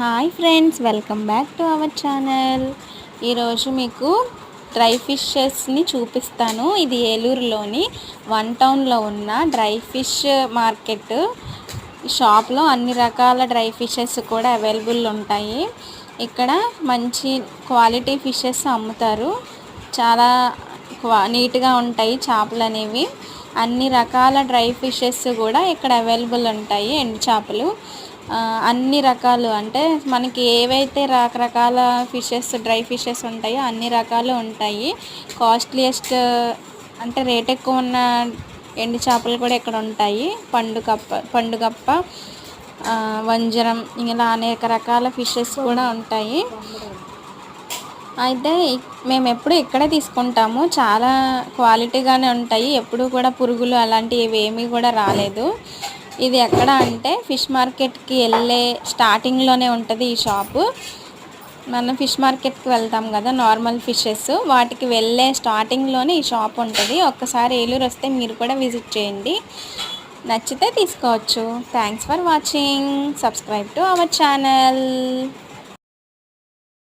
Hi friends, welcome back to our channel. ఈరోజు మీకు dry ఫిషెస్ని చూపిస్తాను. ఇది ఏలూరులోని వన్ టౌన్లో ఉన్న డ్రై ఫిష్ మార్కెట్. షాప్లో అన్ని రకాల డ్రై ఫిషెస్ కూడా అవైలబుల్ ఉంటాయి. ఇక్కడ మంచి క్వాలిటీ ఫిషెస్ అమ్ముతారు. చాలా నీట్గా ఉంటాయి చేపలు అనేవి. అన్ని రకాల డ్రై ఫిషెస్ కూడా ఇక్కడ అవైలబుల్ ఉంటాయి. ఎండు చేపలు అన్ని రకాలు, అంటే మనకి ఏవైతే రకరకాల ఫిషెస్ డ్రై ఫిషెస్ ఉంటాయో అన్ని రకాలు ఉంటాయి. కాస్ట్లీయెస్ట్ అంటే రేట్ ఎక్కువ ఉన్న ఎండు చేపలు కూడా ఇక్కడ ఉంటాయి. పండుగప్ప, వంజరం, ఇలా అనేక రకాల ఫిషెస్ కూడా ఉంటాయి. అయితే మేము ఎప్పుడు ఇక్కడే తీసుకుంటాము. చాలా క్వాలిటీగానే ఉంటాయి. ఎప్పుడు కూడా పురుగులు అలాంటివి ఏమీ కూడా రాలేదు. ఇది ఎక్కడ అంటే ఫిష్ మార్కెట్కి వెళ్ళే స్టార్టింగ్లోనే ఉంటుంది ఈ షాపు. మనం ఫిష్ మార్కెట్కి వెళ్తాం కదా, నార్మల్ ఫిషెస్ వాటికి వెళ్ళే స్టార్టింగ్లోనే ఈ షాప్ ఉంటుంది. ఒక్కసారి ఏలూరు వస్తే మీరు కూడా విజిట్ చేయండి, నచ్చితే తీసుకోవచ్చు. Thanks for watching. Subscribe to our channel.